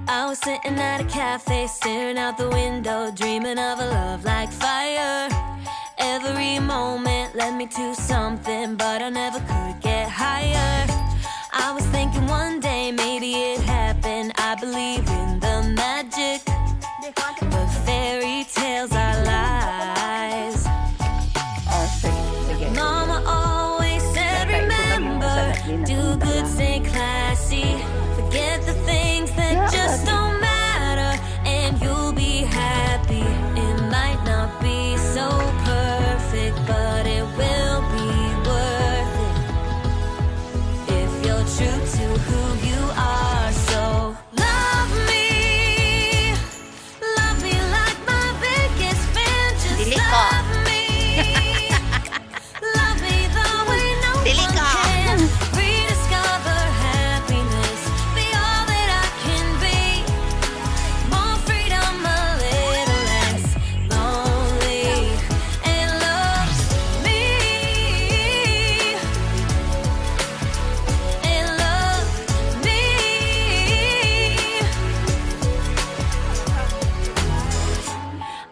I was sitting at a cafe, staring out the window, dreaming of a love like fire. Every moment led me to something, but I never could get higher. I was thinking one day maybe it happened. I believe in the magic, but fairy tales are lies. Mama always said, remember, do good, stay classy, forget the things that just don't matter, and you'll be happy. It might not be so perfect, but it will be worth it if you're true to who you are. So love me like my biggest fan. Just love me, love me the way no one can. Rediscover happiness, be all that I can be. More freedom, a little less lonely, and love me, and love me.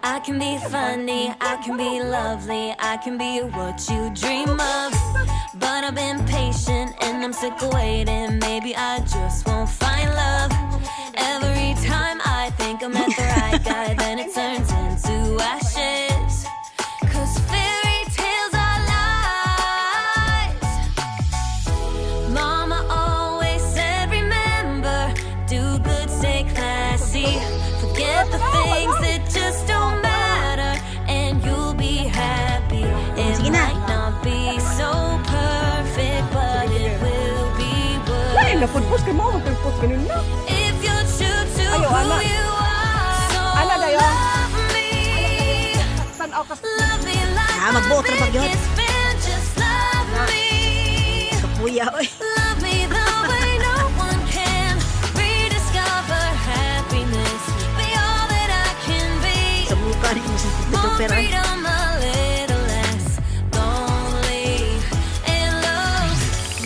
I can be funny, I can be lovely, I can be what you dream of. But I've been patient and I'm sick of waiting. Maybe I just won't find love. Every time I think I met the right guy, then it turns into ashes. 'Cause fairy tales are lies. Mama always said, remember, do good, stay classy, forget the things that just don't matter, and you'll be happy. It might not be so perfect, but it will be worth it Napudpos ka mo, magpudpos ganun na. if you're true to Ayo, who ana. you are. So Ana dayo. love me, Tanaw ka. love me like Ah, magbuot ra my pag yun. biggest fan. Just love me, Kapuya, oy. love me the way no one can. Rediscover happiness, be all that I can be. Sa mukha ni mo sa More pero freedom, a little less lonely, and love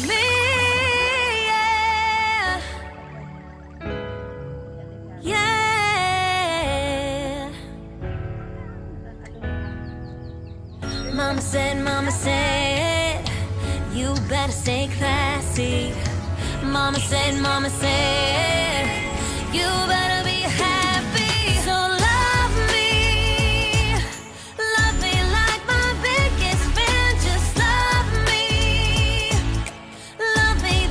me, yeah, yeah. Mama said, you better stay classy. Mama said, you better be happy. So love me like my biggest fan. Just love me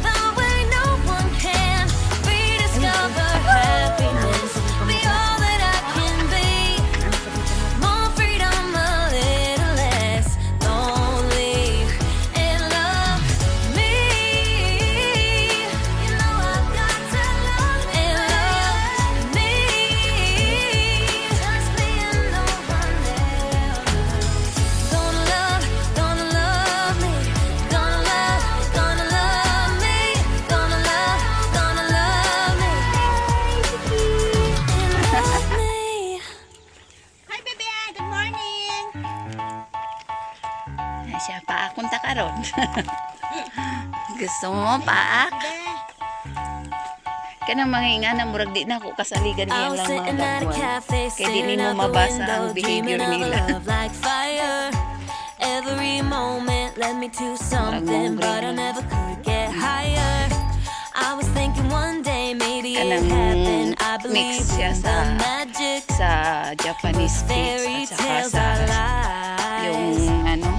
the way no one can. Rediscover happiness, be all that I can be. More freedom, a little less lonely, and love me. You know I've got to love and love me. Just me and no one else. Gonna love me. Gonna love me. Gonna love me. And love me. Hi, bebe! Good morning! Ay, siya, paak punta ka ron. Gusto mo, paak? Kanang mga na murag di na ako kasaligan I niya was lang sitting mga at a kapuan. cafe, Kaya di staring mo out the mabasa window, ang behavior dreaming of a nila. love like fire. Every moment led me to something, but I never could get higher. I was thinking one day maybe it Kanang happened. I believe mix siya in the magic, sa Japanese fairy kids at saka tales sa are lies. yung ano,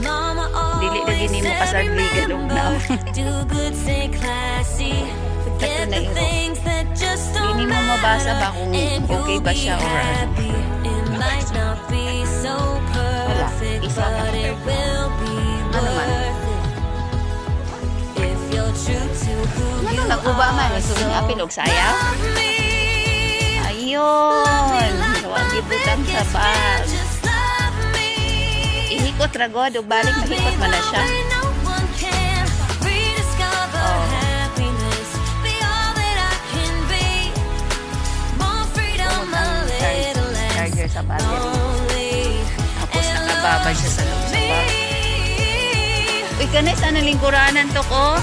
Mama Dili na always gini mo said, kasarligan og remember, naon. do good, stay classy, forget Kato na the yun. things that just don't Dili mo mabasa ba kung and okay you'll ba be siya or ano. happy. It might not be so perfect, Isa lang. but it will be Ano man? worth it if you're true to who you Ano naguba man? are. Gusto niya apil og sayaw? love me, Ayun! Huwag ibutang sa bag. just love me. Ihikot ragod o balik mahikot mo na siya. Charger sa battery. Tapos nakababay siya sa loob sa bag. Uy, kanay, sana lingkuranan to ko.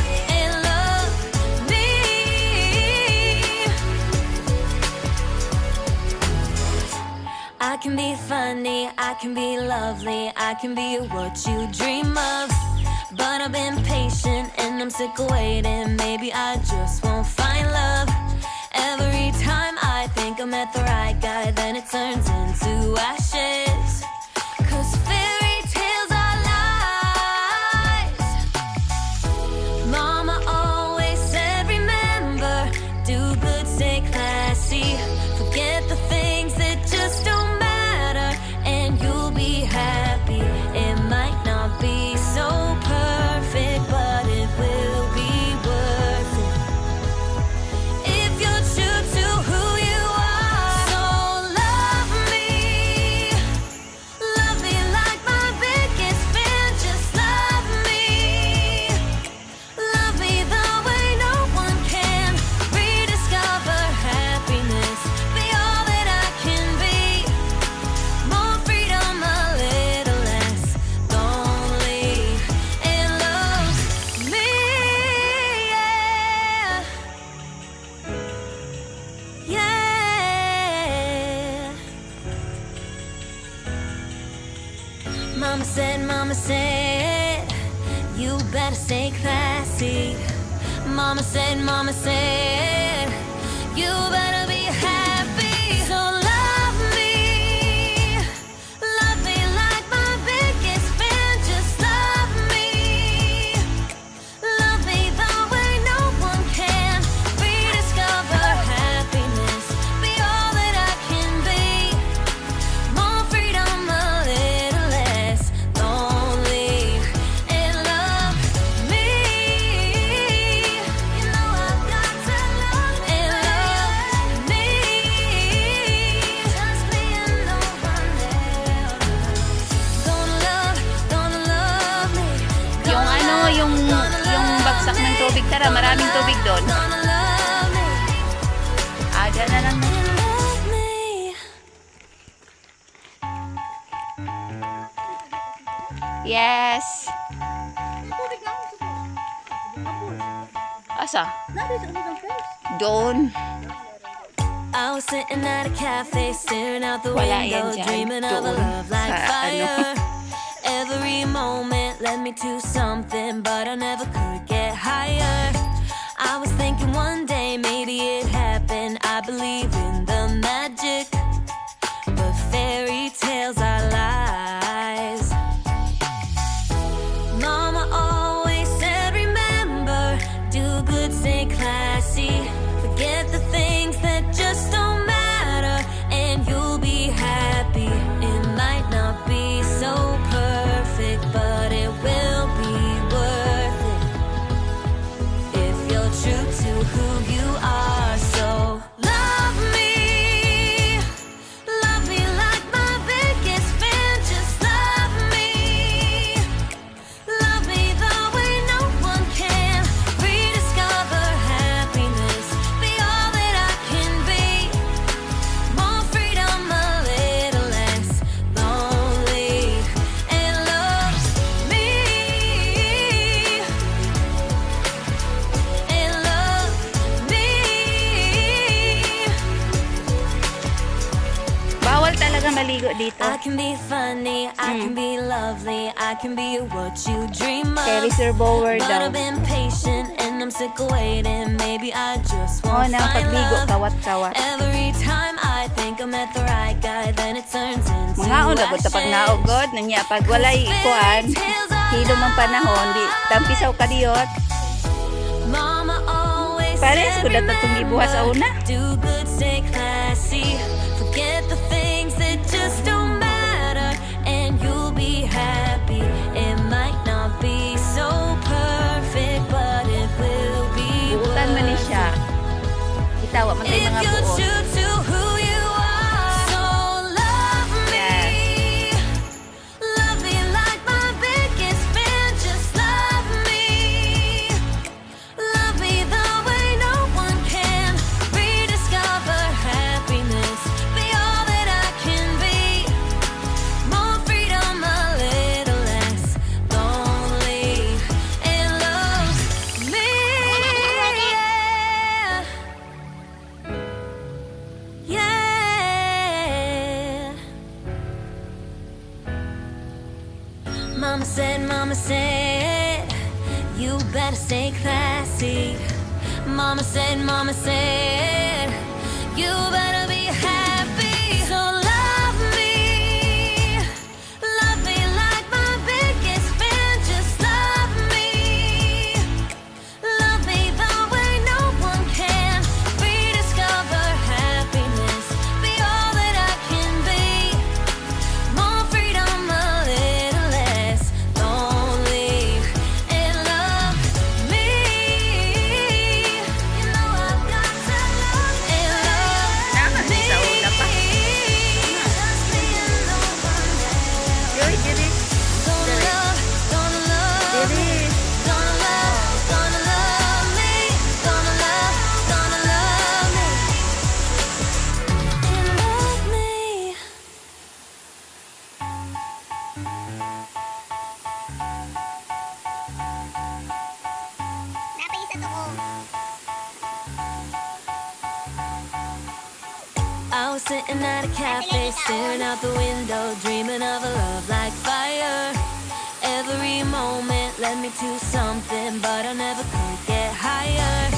I can be funny, I can be lovely, I can be what you dream of. But I've been patient and I'm sick of waiting. Maybe I just won't find love. Every time I think I met the right guy, then it turns into ashes. 'Cause fairy tales are lies. Mama always said, remember, do good, stay classy. Forget the things that just don't matter, and you'll be happy. It might not be so perfect, but it will be worth it. If you're true to who you are, so love me like my biggest fan. Just love me the way no one can. Rediscover happiness, be all that I can be. More freedom, a little less lonely, and love me, yeah, yeah. Mama said, you better stay classy. Mama said, you better be happy. So love me like my biggest fan. Just love me the way no one can. Rediscover happiness, be all that I can be. More freedom, a little less lonely, and love me. You know I've got to love and love me. Just me and no one else. Gonna love me. Yung ano, yung bagsak ng tubig, tara, maraming tubig doon. Gonna love me. Aga na lang. Love me. Yes. Asa? Doon. I was sitting at a cafe, staring out the Wala yan window, dyan. dreaming of a Doon. love like Sa fire. Every moment led me to something, but I never could get higher. I was thinking one day maybe it happened. I believe in the magic, but fairy tales are lies. Mama always said, remember, do good, stay classy. Forget the things that just don't matter, and you'll be happy. It might not be so perfect, but it will be worth it. If you're true to who you are, so love me like my biggest fan. Just love me the way no one can. Rediscover happiness, be all that I can be. More freedom, a little less lonely, and love me, and love me. Bawal talaga maligo dito. I can be funny, I can be lovely, I can be what you dream of. Kay Reservoir But daw. I've been patient and I'm sick of waiting. Maybe I just Oh, won't nang find pagligo, love. kawat-kawat. Every time I think I met the right guy, then it turns into Mga unabot pag naugod, nanya pag walay ikuan, hilom ang panahon, di tampisaw ka diyot. Mama always Parehas said, ko na tatong gibuhat sa una. do good, stay classy. Forget the things that just don't matter, and you'll be happy. It might not be so perfect, but it will be Buutan man ni worth siya. it. Itawa man tayo If mga you're buot. true to who you are, so love me. Love me like my biggest fan. Just love me the way no one can. Rediscover happiness, Mama said, you better stay classy. Mama said, you better be happy. So love me like my biggest fan. Just love me the way no one can. Rediscover happiness, be all that I can be. More freedom, a little less lonely, and love me. You know I've got to love and love me. Sa una pa. Just me and no one else. Yoy, diri. Gonna love me. Gonna love me. Gonna love me. And love me. I was sitting at a cafe, staring out the window, dreaming of a love like fire. Every moment led me to something, but I never could get higher.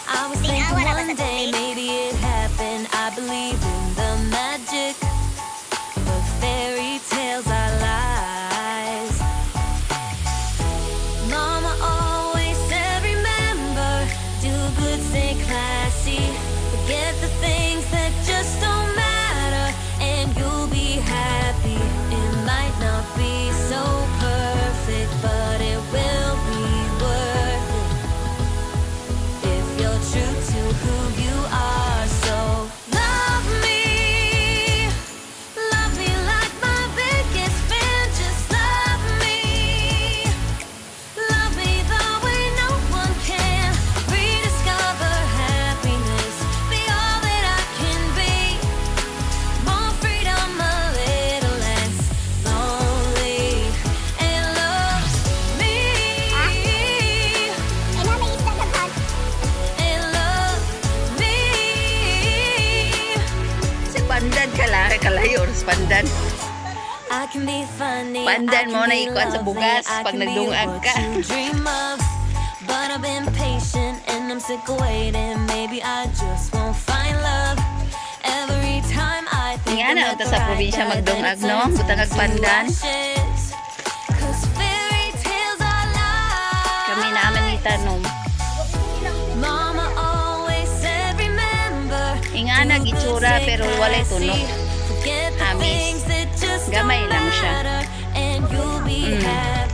I was thinking one day maybe it happened. I believe in the magic, but fairy tales are lies. Mama always said, remember, do good, stay classy. Forget the things that just don't matter, and you'll be happy. It might not be so perfect, but it will be worth it if you're true to who you are. So love me like my biggest fan. Just love me the way no one can. Rediscover happiness, be all that I can be. More freedom, a little less lonely, and love me. And love me. Si pandan kalayo sa pandan. I can be funny. Pandan I mo can na be ikuan sa lovely, bugas I pag can be nagdungag what ka. you dream of. But I've been patient and I'm sick of waiting. Maybe I just won't find love. Every time I think Nga na, I'm uta at sa the probinsya right guy, magdungag, then it no? turns Butangag into pandan. ashes. 'Cause fairy tales are lies. Kami naman ni Tanom. Mama always said, remember, Ingana, do good, gitsura, stay pero walay classy. tunog. Forget the Amis. things that just Gamay don't lang siya. matter, and you'll be happy.